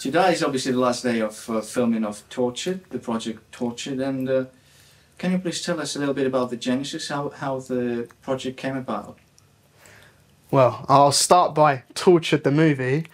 Today is obviously the last day of filming of Tortured, the project Tortured, and can you please tell us a little bit about the genesis, how the project came about? Well, I'll start by Tortured the movie,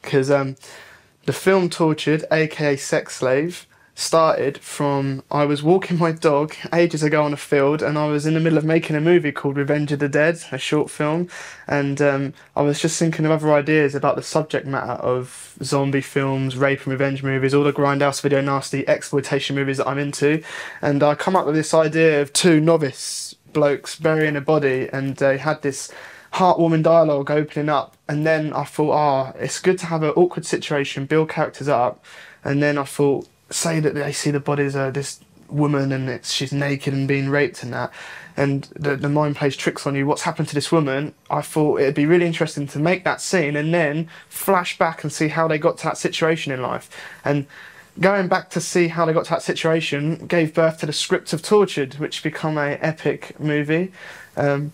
because the film Tortured, aka Sex Slave, started from I was walking my dog ages ago on a field, and I was in the middle of making a movie called Revenge of the Dead, a short film, and I was just thinking of other ideas about the subject matter of zombie films, rape and revenge movies, all the grindhouse video nasty exploitation movies that I'm into, and I come up with this idea of two novice blokes burying a body, and they had this heartwarming dialogue opening up, and then I thought, it's good to have an awkward situation, build characters up, and then I thought, say that they see the bodies of this woman and she's naked and being raped and that, and the mind plays tricks on you, what's happened to this woman. I thought it'd be really interesting to make that scene and then flash back and see how they got to that situation in life. And going back to see how they got to that situation gave birth to the script of Tortured, which became an epic movie. And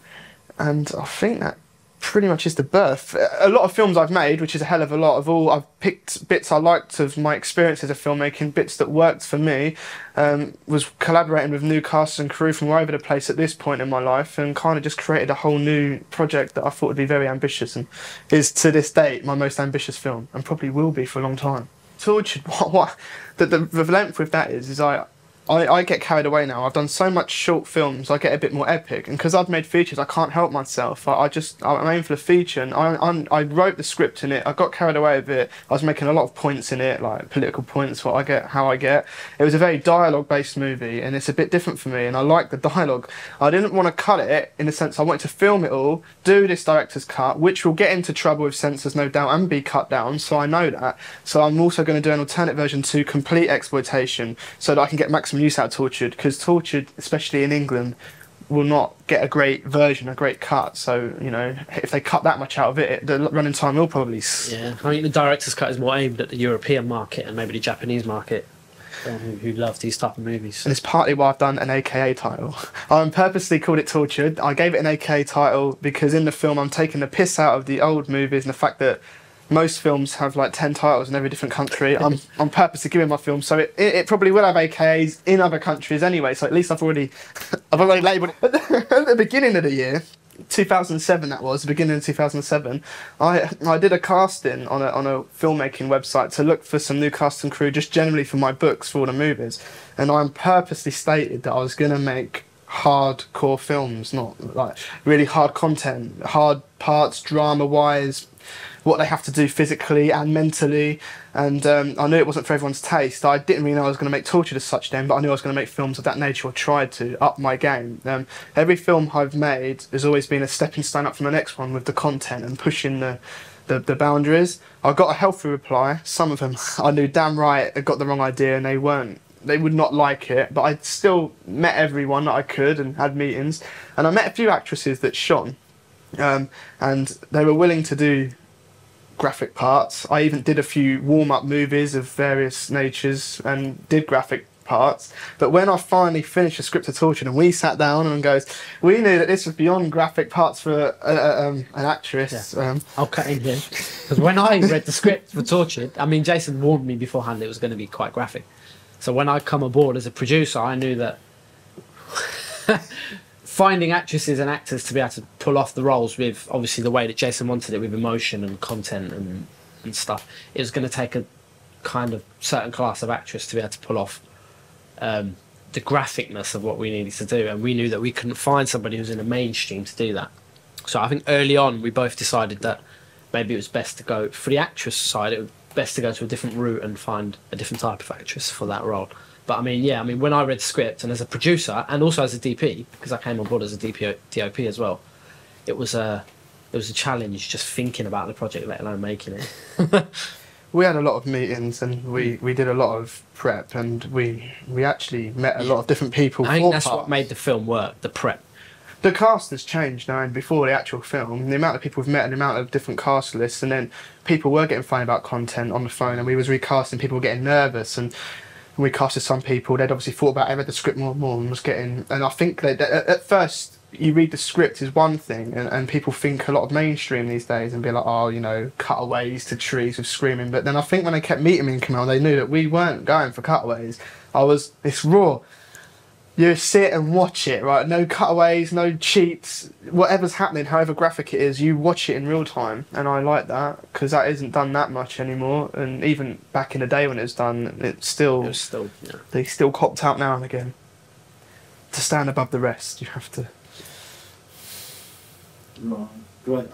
I think that pretty much is the birth. A lot of films I've made, which is a hell of a lot, I've picked bits I liked of my experiences of filmmaking, bits that worked for me, was collaborating with new casts and crew from all over the place at this point in my life, and kind of just created a whole new project that I thought would be very ambitious, and is to this date my most ambitious film, and probably will be for a long time. Tortured, the length with that is I get carried away now. I've done so much short films, I get a bit more epic, and because I've made features, I can't help myself. I'm aiming for the feature, and I wrote the script in it. I got carried away with it. I was making a lot of points in it, like political points, how I get. It was a very dialogue-based movie, and it's a bit different for me, and I like the dialogue. I didn't want to cut it, in a sense. I wanted to film it all, do this director's cut, which will get into trouble with censors, no doubt, and be cut down, so I know that. So I'm also going to do an alternate version to complete exploitation, so that I can get maximum use out of Tortured, because Tortured, especially in England, will not get a great version, a great cut. So, you know, if they cut that much out of it, the running time will probably... Yeah, I mean, the director's cut is more aimed at the European market and maybe the Japanese market, who love these type of movies. And it's partly why I've done an AKA title. I purposely called it Tortured. I gave it an AKA title because in the film I'm taking the piss out of the old movies and the fact that most films have like 10 titles in every different country. I'm purposely giving my film, so it probably will have AKAs in other countries anyway, so at least I've already labelled it. At the beginning of the year, 2007 that was, the beginning of 2007, I did a casting on a filmmaking website to look for some new cast and crew, just generally for my books, for all the movies, and I purposely stated that I was going to make hardcore films, not like really hard content, hard parts, drama-wise, what they have to do physically and mentally, and I knew it wasn't for everyone's taste. I didn't really know I was going to make Tortured as such then, but I knew I was going to make films of that nature, or tried to up my game. Every film I've made has always been a stepping stone up from the next one with the content and pushing the boundaries. I got a healthy reply. Some of them I knew damn right I got the wrong idea and they would not like it, but I still met everyone that I could and had meetings, and I met a few actresses that shone, and they were willing to do graphic parts. I even did a few warm-up movies of various natures and did graphic parts, but when I finally finished the script of Tortured and we sat down and we knew that this was beyond graphic parts for an actress. Yeah. I'll cut in here, because when I read the script for Tortured, I mean, Jason warned me beforehand it was going to be quite graphic, so when I come aboard as a producer, I knew that finding actresses and actors to be able to pull off the roles with obviously the way that Jason wanted it, with emotion and content and stuff, it was going to take a kind of certain class of actress to be able to pull off the graphicness of what we needed to do, and we knew that we couldn't find somebody who was in the mainstream to do that. So I think early on we both decided that maybe it was best to go for the actress side, it was best to go to a different route and find a different type of actress for that role. But I mean, yeah, I mean, when I read the script, and as a producer and also as a DP, because I came on board as a DOP as well, it was a challenge just thinking about the project, let alone making it. We had a lot of meetings and we did a lot of prep, and we actually met a lot of different people. I think that's what made the film work, the prep. The cast has changed now, and before the actual film, the amount of people we've met and the amount of different cast lists, and then people were getting funny about content on the phone, and we was recasting, people were getting nervous, and we casted some people, they'd obviously thought about it, read the script more and was getting, and I think that at first you read the script is one thing, and people think a lot of mainstream these days and be like, oh, you know, cutaways to trees with screaming. But then I think when they kept meeting me in Camille, they knew that we weren't going for cutaways. It's raw. You sit and watch it, right? No cutaways, no cheats. Whatever's happening, however graphic it is, you watch it in real time. And I like that, because that isn't done that much anymore. And even back in the day when it was done, they still copped out now and again. To stand above the rest, you have to. Right.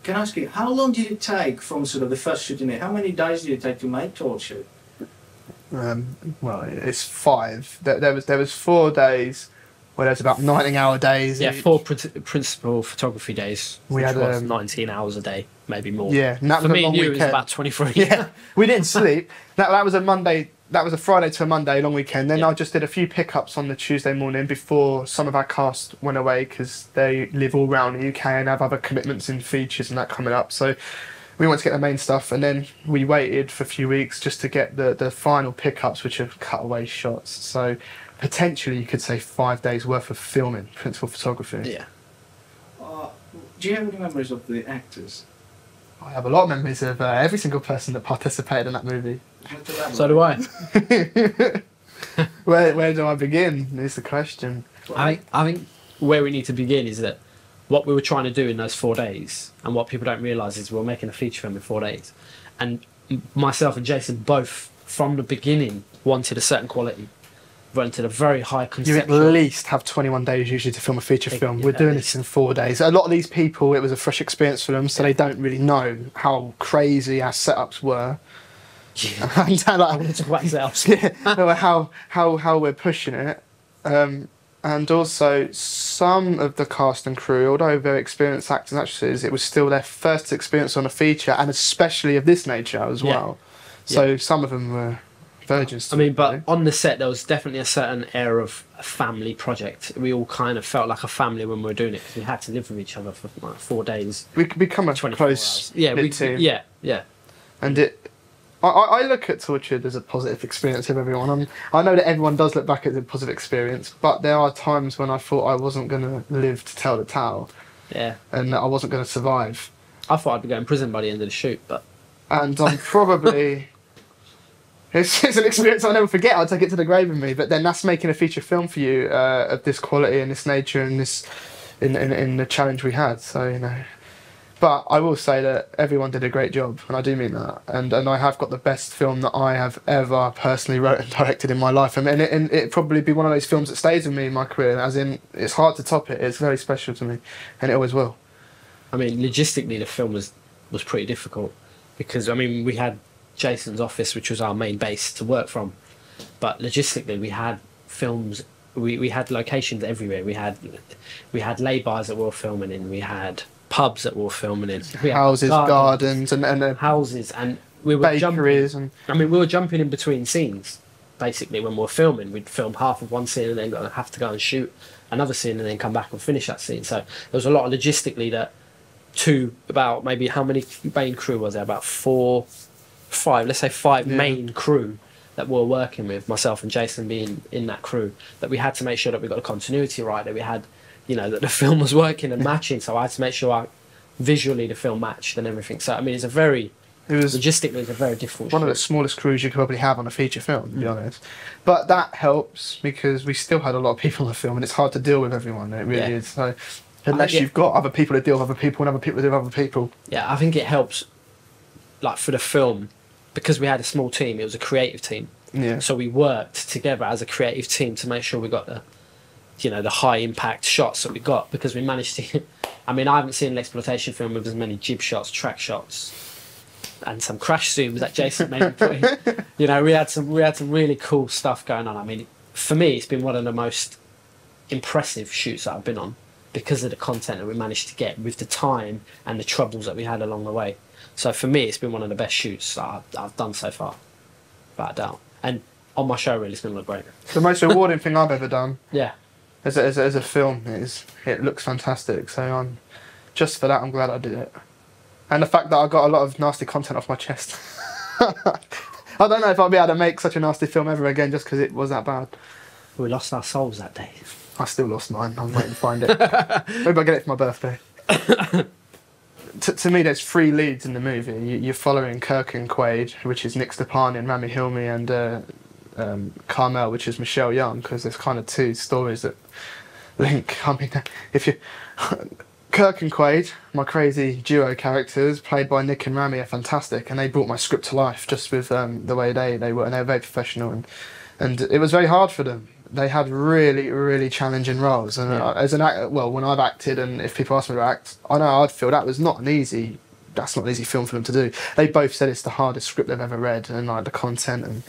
Can I ask you, how long did it take from sort of the first shooting it? How many days did it take to make Tortured? Well, it's 5. There was 4 days where there's about 19-hour days. Yeah, each. 4 principal photography days. We which had was 19 hours a day, maybe more. Yeah, and that for was me a long and you, weekend. it was about 23. Yeah, we didn't sleep. That was a Monday. That was a Friday to a Monday long weekend. Then Yeah. I just did a few pickups on the Tuesday morning before some of our cast went away because they live all around the UK and have other commitments and features and that coming up. So we wanted to get the main stuff, and then we waited for a few weeks just to get the final pickups, which are cutaway shots. So potentially you could say 5 days worth of filming, principal photography. Yeah. Do you have any memories of the actors? I have a lot of memories of every single person that participated in that movie. So do I. Where do I begin is the question. I think where we need to begin is that what we were trying to do in those 4 days, and what people don't realise is we were making a feature film in 4 days. And myself and Jason both, from the beginning, wanted a certain quality. Wanted a very high You conceptual. at least have 21 days usually to film a feature film. We're Yeah, doing at this in 4 days. A lot of these people, it was a fresh experience for them, so they don't really know how crazy our setups were. Yeah. And I want to talk about ourselves. yeah, how we're pushing it. And also, some of the cast and crew, although very experienced actors and actresses, it was still their first experience on a feature, and especially of this nature as Yeah. well. So some of them were virgins. I mean, but on the set, there was definitely a certain air of a family project. We all kind of felt like a family when we were doing it, because we had to live with each other for like 4 days. We could become a 24 close hours. Yeah, team. yeah. And I look at Tortured as a positive experience of everyone. I know that everyone does look back at a positive experience, but there are times when I thought I wasn't going to live to tell the tale, Yeah. and that I wasn't going to survive. I thought I'd be going to prison by the end of the shoot, but And I'm probably... It's an experience I'll never forget. I'll take it to the grave with me. But then that's making a feature film for you of this quality and this nature and this in the challenge we had. So, you know... But I will say that everyone did a great job, and I do mean that. And I have got the best film that I have ever personally wrote and directed in my life. And it'd probably be one of those films that stays with me in my career, as in, it's hard to top it. It's very special to me, and it always will. I mean, logistically, the film was pretty difficult, because, I mean, we had Jason's office, which was our main base to work from. But logistically, we had films, we had locations everywhere. We had lay-bys that we were filming in, we had pubs that we were filming in, we had Houses, gardens, and houses, and we were bakeries. we were jumping in between scenes. Basically, when we were filming, we'd film half of one scene and then have to go and shoot another scene and then come back and finish that scene. So there was a lot of logistically that, about maybe how many main crew was there? About 4, 5, let's say 5 main crew that we were working with, myself and Jason being in that crew, that we had to make sure that we got the continuity right, that we had, you know, that the film was working and matching. So I had to make sure visually the film matched and everything. So I mean, logistically, it's a very difficult one of the shoot. smallest crews you could probably have on a feature film, to be honest. But that helps because we still had a lot of people in the film, and it's hard to deal with everyone. It really is. So unless you've got other people to deal with other people and other people to deal with other people. Yeah, I think it helps, like for the film, because we had a small team. It was a creative team. Yeah. So we worked together as a creative team to make sure we got the high impact shots that we got, because we managed to. I mean, I haven't seen an exploitation film with as many jib shots, track shots, and some crash zooms that Jason made me put in. You know, we had some really cool stuff going on. I mean, for me, it's been one of the most impressive shoots that I've been on, because of the content that we managed to get with the time and the troubles that we had along the way. So for me, it's been one of the best shoots that I've done so far, without a doubt. And on my show, really, it's going to look great. The most rewarding thing I've ever done. Yeah. As a film, it looks fantastic. So just for that, I'm glad I did it, and the fact that I got a lot of nasty content off my chest. I don't know if I'll be able to make such a nasty film ever again, just because it was that bad. We lost our souls that day. I still lost mine. I'm waiting to find it. Maybe I'll get it for my birthday. To me, there's 3 leads in the movie. You're following Kirk and Quaid, which is Nick Stepani and Rami Hilmi, and Carmel, which is Michelle Young, because there's kind of 2 stories that link. I mean, if you Kirk and Quaid, my crazy duo characters, played by Nick and Rami, are fantastic, and they brought my script to life just with the way they were, and they were very professional, and it was very hard for them. They had really, really challenging roles, and as an actor, well, when I've acted, and if people ask me to act, I know I'd feel that's not an easy film for them to do. They both said it's the hardest script they've ever read, and like the content,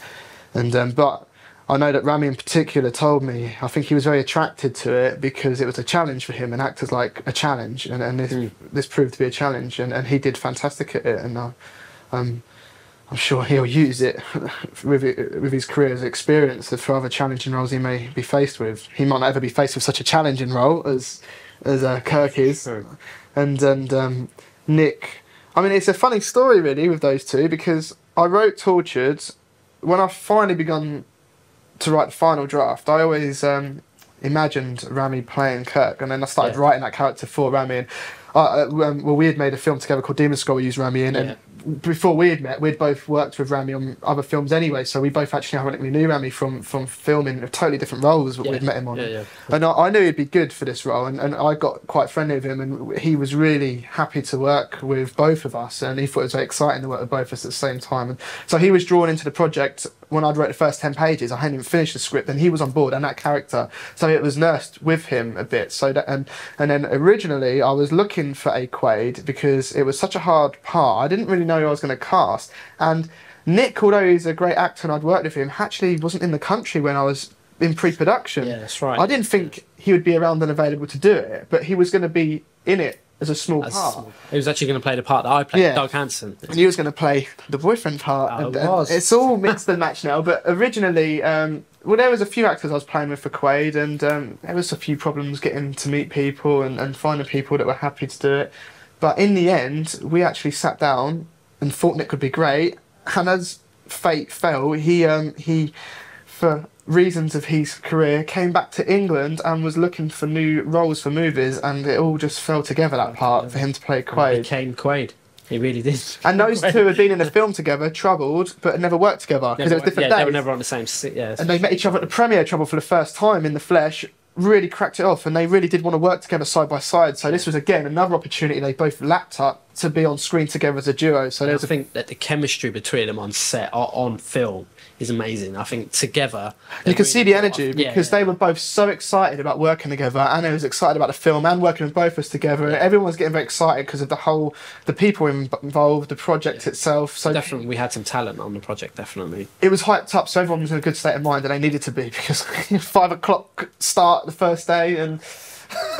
but I know that Rami in particular told me, I think he was very attracted to it because it was a challenge for him, and actors like a challenge, and this proved to be a challenge, and he did fantastic at it, and I'm sure he'll use it with his career as experience for other challenging roles he may be faced with. He might not ever be faced with such a challenging role as Kirk is. Sure. And Nick, I mean, it's a funny story really with those 2, because I wrote Tortured. When I finally begun to write the final draft, I always imagined Rami playing Kirk, and then I started writing that character for Rami. And we had made a film together called Demon Scroll we used Rami in, and before we had met, we'd both worked with Rami on other films anyway, so we both actually ironically knew Rami from filming totally different roles we'd met him on. And I knew he'd be good for this role, and I got quite friendly with him, and he was really happy to work with both of us, and he thought it was very exciting to work with both of us at the same time. And so he was drawn into the project when I'd wrote the first 10 pages. I hadn't even finished the script, and he was on board, and that character, so it was nursed with him a bit. So that, and then originally I was looking for a Quaid because it was such a hard part. I didn't really know who I was going to cast, and Nick, although he's a great actor and I'd worked with him, actually wasn't in the country when I was in pre-production. Yeah, that's right. I didn't think he would be around and available to do it, but he was going to be in it as a small part. He was actually going to play the part that I played, Doug Hansen. And he was going to play the boyfriend part. And it's all mixed and matched now, but originally, well, there was a few actors I was playing with for Quaid, and there was a few problems getting to meet people and finding people that were happy to do it. But in the end, we actually sat down and thought Nick would be great, and as fate fell, he for reasons of his career, came back to England and was looking for new roles for movies, and it all just fell together, that part, for him to play Quaid. He became Quaid. He really did. And those 2 had been in a film together, troubled, but had never worked together, because it was different days. They were never on the same set, and they met each other at the premiere, troubled for the first time in the flesh, really cracked it off, and they really did want to work together side by side. So this was, again, another opportunity they both lapped up to be on screen together as a duo. So I think that the chemistry between them on set, or on film, is amazing. I think together... You can see the energy, because they were both so excited about working together. Anna was excited about the film and working with both of us together. Yeah. Everyone was getting very excited because of the people involved, the project itself. So definitely, we had some talent on the project, definitely. It was hyped up, so everyone was in a good state of mind, and they needed to be, because 5 o'clock start the first day, and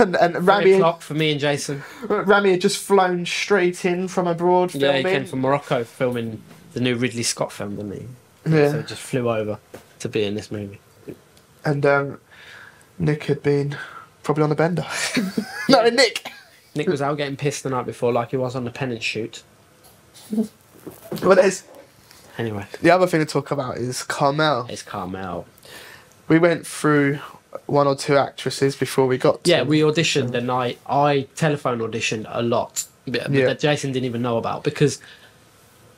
Rami... 3 o'clock for me and Jason. Rami had just flown straight in from abroad filming. Yeah, he came from Morocco filming the new Ridley Scott film, didn't he? Yeah. So just flew over to be in this movie. And Nick had been probably on a bender. No, Nick! Nick was out getting pissed the night before, like he was on the Penance shoot. Well, there's... Anyway. The other thing to talk about is Carmel. It's Carmel. We went through 1 or 2 actresses before we got to... Yeah, we auditioned, and I telephone auditioned a lot. That Jason didn't even know about, because...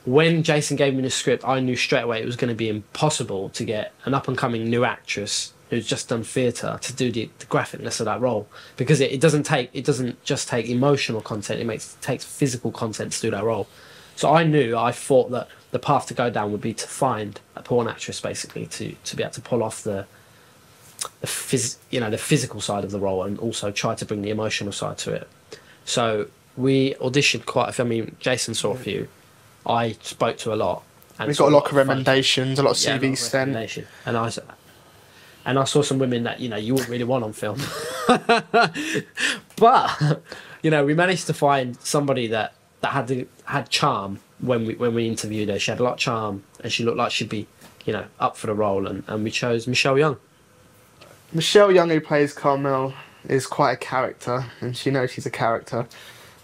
When Jason gave me the script, I knew straight away it was going to be impossible to get an up-and-coming new actress who's just done theatre to do the graphicness of that role, because it doesn't just take emotional content; it takes physical content to do that role. So I thought that the path to go down would be to find a porn actress, basically, to be able to pull off the physical side of the role, and also try to bring the emotional side to it. So we auditioned quite a few. I mean, Jason saw a few. I spoke to a lot. And we got a lot of recommendations, a lot of CVs sent. And I saw some women that, you wouldn't really want on film. But, we managed to find somebody that had charm when we interviewed her. She had a lot of charm, and she looked like she'd be, up for the role. And we chose Michelle Young. Michelle Young, who plays Carmel, is quite a character, and she knows she's a character.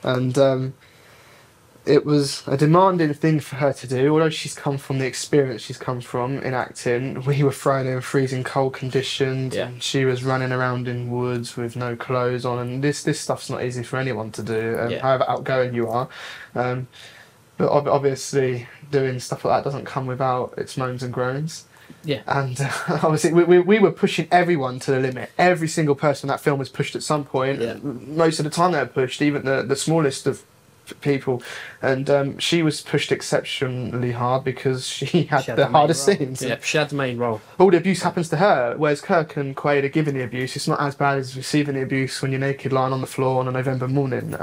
And... it was a demanding thing for her to do. Although she's come from the experience she's come from in acting, we were thrown in freezing cold conditions, and she was running around in woods with no clothes on, and this stuff's not easy for anyone to do, however outgoing you are. But obviously doing stuff like that doesn't come without its moans and groans. Yeah. And obviously we were pushing everyone to the limit. Every single person in that film was pushed at some point. Yeah. Most of the time they were pushed, even the smallest of people. And she was pushed exceptionally hard because she had the hardest scenes. Yeah, she had the main role. All the abuse happens to her, whereas Kirk and Quaid are giving the abuse. It's not as bad as receiving the abuse when you're naked lying on the floor on a November morning.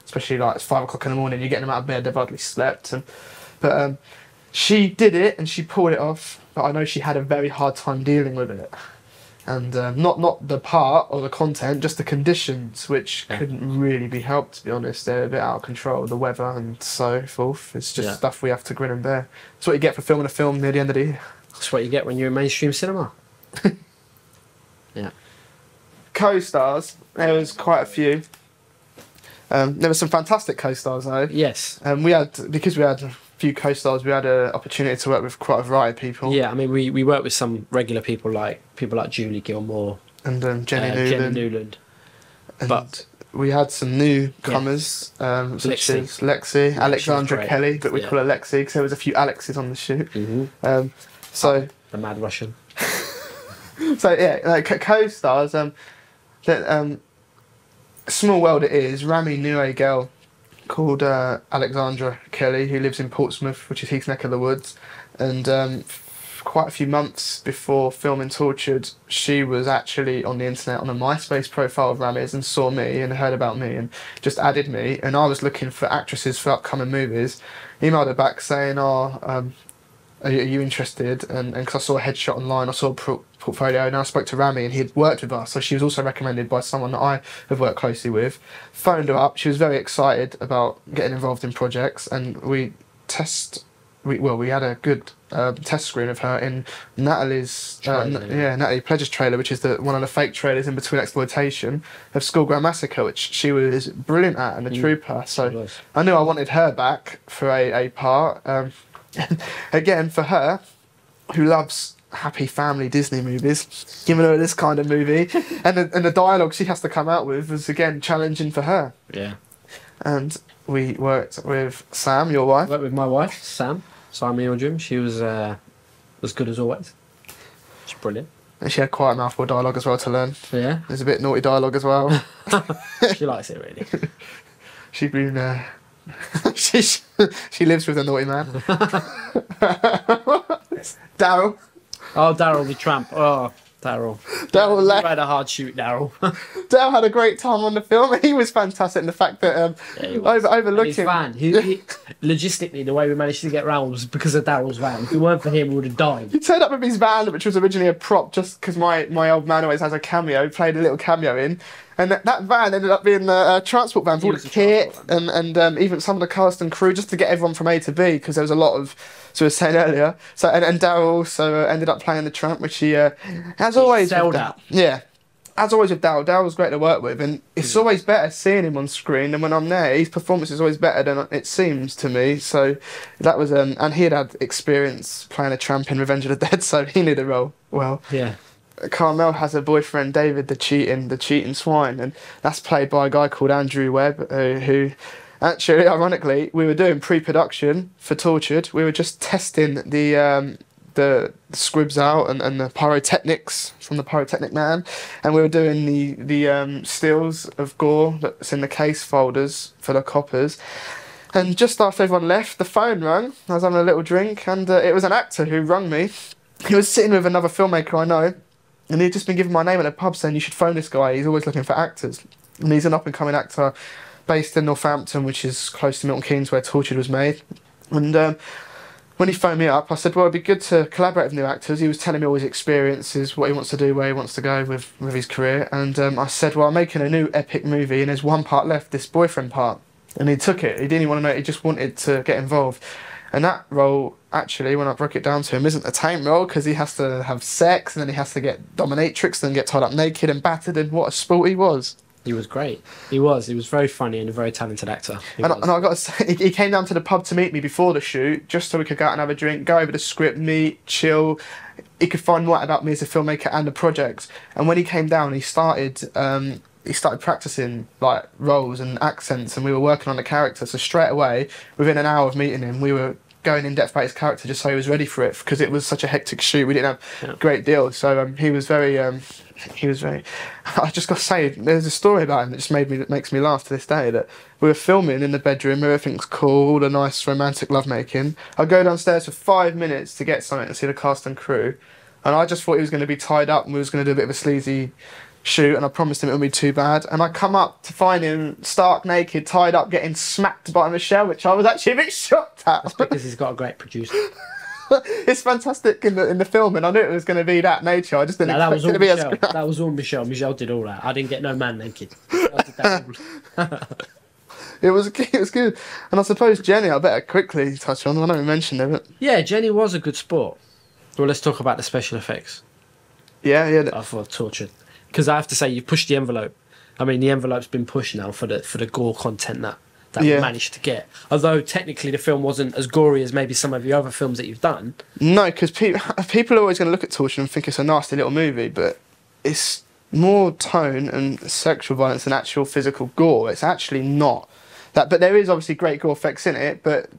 Especially like it's 5 o'clock in the morning, you're getting them out of bed, they've hardly slept. But she did it and she pulled it off, but I know she had a very hard time dealing with it. And not the part or the content, just the conditions, which couldn't really be helped, to be honest. They're a bit out of control, the weather and so forth. It's just stuff we have to grin and bear. That's what you get for filming a film near the end of the year. That's what you get when you're in mainstream cinema. Yeah. Co-stars, there was quite a few. There were some fantastic co-stars though. Yes. Because we had a few co-stars, we had an opportunity to work with quite a variety of people. Yeah, I mean, we worked with some regular people like Julie Gilmore and Jenny Newland. And but we had some newcomers, such as Lexi, Alexandra Kelly, but we call her Lexi because there was a few Alexes on the shoot. Mm-hmm. The Mad Russian. So yeah, like co-stars. Small world it is. Rami knew a girl called Alexandra Kelly who lives in Portsmouth, which is his neck of the woods, and quite a few months before filming Tortured, she was actually on the internet on a MySpace profile of Rami's and saw me and heard about me and just added me, and I was looking for actresses for upcoming movies. Emailed her back saying, are you interested? And because I saw a headshot online, I saw a portfolio, and I spoke to Rami and he had worked with us, so she was also recommended by someone that I have worked closely with. Phoned her up, she was very excited about getting involved in projects, and we had a good test screen of her in Natalie's Natalie Pledger's trailer, which is one of the fake trailers in between exploitation of Schoolgirl Massacre, which she was brilliant at and a trooper. So I knew I wanted her back for a part. Again, for her, who loves happy family Disney movies, giving her this kind of movie, and the dialogue she has to come out with was again challenging for her. Yeah. And we worked with Sam, your wife. Worked with my wife, Sam Ealdrim. She was as good as always. She's brilliant. And she had quite a mouthful of dialogue as well to learn. Yeah. There's a bit naughty dialogue as well. She likes it really. She's been. She lives with a naughty man. Daryl. Oh, Daryl the tramp. Oh, Daryl. Daryl left. You had a hard shoot, Daryl. Daryl had a great time on the film. He was fantastic in the fact that overlooking his van. He, logistically, the way we managed to get round was because of Daryl's van. If it weren't for him, we would have died. He turned up with his van, which was originally a prop, just because my old man always has a cameo. Played a little cameo in. And that van ended up being a transport van for all the kit and even some of the cast and crew, just to get everyone from A to B, because there was a lot of, as we were saying earlier. So and Daryl also ended up playing the tramp, which he as always. Yeah, as always with Daryl. Daryl was great to work with, and it's always better seeing him on screen than when I'm there. His performance is always better than it seems to me. So that was and he had experience playing a tramp in Revenge of the Dead, so he knew the role well. Yeah. Carmel has a boyfriend, David, the cheating swine, and that's played by a guy called Andrew Webb, who actually, ironically, we were doing pre-production for Tortured. We were just testing the squibs out and the pyrotechnics from the pyrotechnic man, and we were doing the stills of gore that's in the case folders for the coppers. And just after everyone left, the phone rang. I was having a little drink, and it was an actor who rang me. He was sitting with another filmmaker I know, and he'd just been given my name at a pub saying, you should phone this guy, he's always looking for actors. And he's an up-and-coming actor based in Northampton, which is close to Milton Keynes, where Tortured was made. And when he phoned me up, I said, well, it'd be good to collaborate with new actors. He was telling me all his experiences, what he wants to do, where he wants to go with his career. And I said, well, I'm making a new epic movie, and there's one part left, this boyfriend part. And he took it. He didn't even want to know, he just wanted to get involved. And that role, actually, when I broke it down to him, isn't a tame role, because he has to have sex, and then he has to get dominatrix, and get tied up naked and battered, and what a sport he was. He was great. He was very funny and a very talented actor. And I got to say, he came down to the pub to meet me before the shoot, just so we could go out and have a drink, go over the script, meet, chill. He could find out about me as a filmmaker and the project. And when he came down, he started practicing like roles and accents, and we were working on the character. So straight away, within an hour of meeting him, we were going in depth about his character just so he was ready for it, because it was such a hectic shoot. We didn't have a great deal, so he was very. I just got to say, there's a story about him that just makes me laugh to this day. That we were filming in the bedroom, everything's cool, all the nice romantic lovemaking. I go downstairs for 5 minutes to get something to see the cast and crew, and I just thought he was going to be tied up and we was going to do a bit of a sleazy shoot, and I promised him it wouldn't be too bad. And I come up to find him stark naked, tied up, getting smacked by Michelle, which I was actually a bit shocked at. That's because he's got a great producer. It's fantastic in the film, and I knew it was going to be that nature. I just didn't expect it to be Michelle. That was all Michelle. Michelle did all that. I didn't get no man naked. I did that It was good. And I suppose Jenny, I better quickly touch on. I know we mentioned it, but yeah, Jenny was a good sport. Well, let's talk about the special effects. Yeah. I thought tortured, because I have to say you pushed the envelope. I mean, the envelope's been pushed now for the gore content that we managed to get. Although technically the film wasn't as gory as maybe some of the other films that you've done. No, because people are always going to look at Torture and think it's a nasty little movie, but it's more tone and sexual violence than actual physical gore. It's actually not that, but there is obviously great gore effects in it. But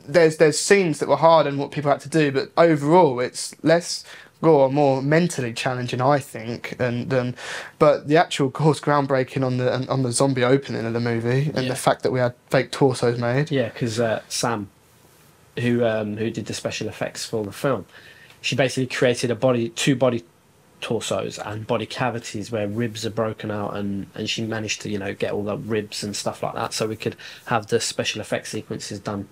there's scenes that were hard and what people had to do. But overall, it's less gore, more mentally challenging, I think. But the actual gore's groundbreaking on the zombie opening of the movie, and the fact that we had fake torsos made. Yeah, because Sam, who did the special effects for the film, she basically created two body torsos and body cavities where ribs are broken out, and she managed to get all the ribs and stuff like that, so we could have the special effects sequences done.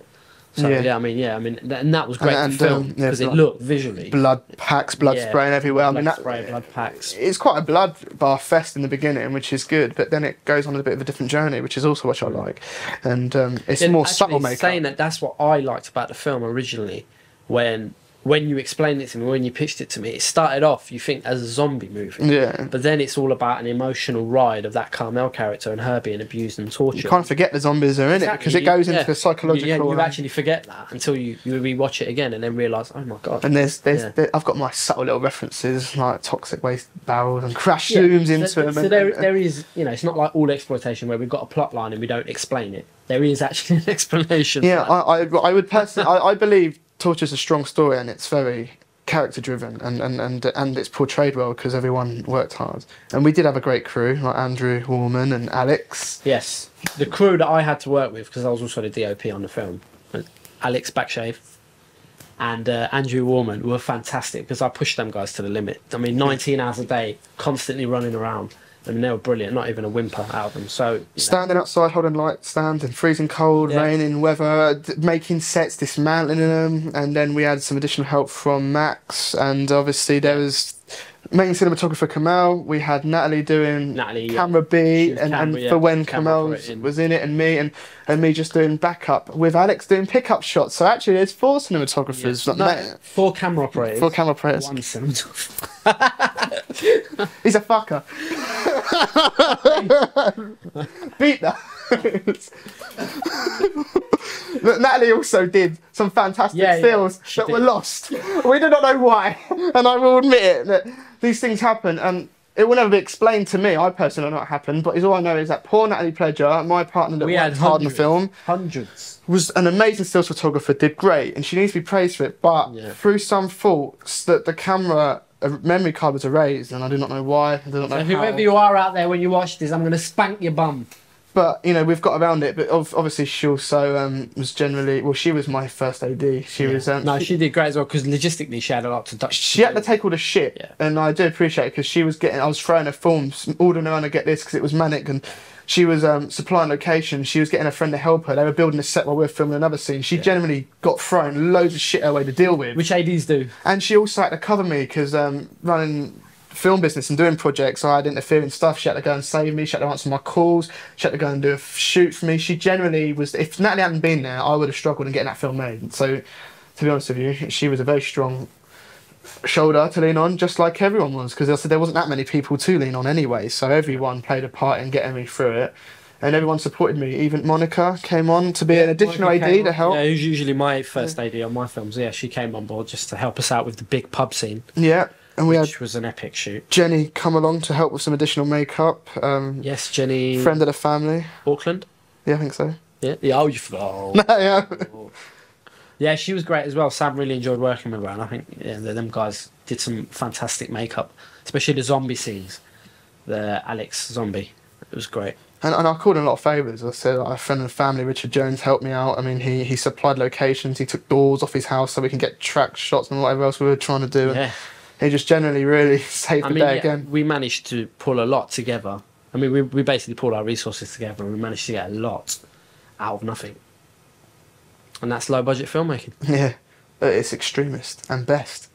So I mean, and that was great to film, because it looked visually blood spraying everywhere. Blood packs. It's quite a bloodbath fest in the beginning, which is good, but then it goes on a bit of a different journey, which is also what I like, and it's more subtle makeup. Saying that's what I liked about the film originally, when you explained it to me, when you pitched it to me, it started off, you think, as a zombie movie. Yeah. But then it's all about an emotional ride of that Carmel character and her being abused and tortured. You can't forget the zombies are in it, because it goes into the psychological... You actually forget that until you re-watch it again and then realise, oh my God. And I've got my subtle little references, like toxic waste barrels and crash zooms into them. So there is, it's not like all exploitation where we've got a plot line and we don't explain it. There is actually an explanation. Yeah, I would personally... I believe Torture's a strong story, and it's very character driven, and it's portrayed well because everyone worked hard. And we did have a great crew, like Andrew Warman and Alex. Yes, the crew that I had to work with, because I was also the DOP on the film, Alex Backshave and Andrew Warman were fantastic, because I pushed them guys to the limit. I mean, 19 hours a day, constantly running around. I mean, they were brilliant, not even a whimper out of them. So standing outside, holding light stand in freezing cold, raining weather, making sets, dismantling them, and then we had some additional help from Max, and obviously there was main cinematographer Kamal. We had Natalie doing camera B, and for when Kamal was in it, and me just doing backup, with Alex doing pickup shots. So actually, there's 4 cinematographers. Yeah. 4 camera operators. 4 camera operators. 1 cinematographer. He's a fucker. Beat that. Natalie also did some fantastic stills that were lost. We do not know why, and I will admit it, that these things happen, and it will never be explained to me. I personally don't know what happened, but all I know is that poor Natalie Pledger, my partner that worked hard in the film, was an amazing stills photographer, did great, and she needs to be praised for it, but through some faults that the camera memory card was erased, and I do not know why. I do not know how. Whoever you are out there when you watch this, I'm going to spank your bum. But we've got around it. But obviously, she also was generally she was my first AD. She was no, she did great as well, because logistically she had a lot to do. She had to take all the shit, and I do appreciate it, because she was I was throwing her forms, ordering around to get this, because it was manic, and she was supplying locations. She was getting a friend to help her. They were building a set while we were filming another scene. She generally got thrown loads of shit her way to deal with, which ADs do. And she also had to cover me, because running film business and doing projects, I had interfering stuff. She had to go and save me. She had to answer my calls. She had to go and do a shoot for me. She generally was. If Natalie hadn't been there, I would have struggled in getting that film made. So, to be honest with you, she was a very strong shoulder to lean on, just like everyone was, because I said there wasn't that many people to lean on anyway, so everyone played a part in getting me through it, and everyone supported me. Even Monica came on to be an additional AD to help. Yeah, who's usually my first AD on my films. Yeah, she came on board just to help us out with the big pub scene. Yeah, and which was an epic shoot. Jenny come along to help with some additional makeup. Yes, Jenny. Friend of the family. Auckland. Yeah, I think so. Yeah. Oh, you forgot. Yeah. Yeah, she was great as well. Sam really enjoyed working with her, and I think them guys did some fantastic makeup, especially the zombie scenes. The Alex zombie, it was great. And I called in a lot of favours. I said, a friend of the family, Richard Jones, helped me out. I mean, he supplied locations. He took doors off his house so we can get track shots and whatever else we were trying to do. Yeah. He just generally really saved the day again. We managed to pull a lot together. I mean, we basically pulled our resources together and we managed to get a lot out of nothing. And that's low budget filmmaking. Yeah, it's extremist and best.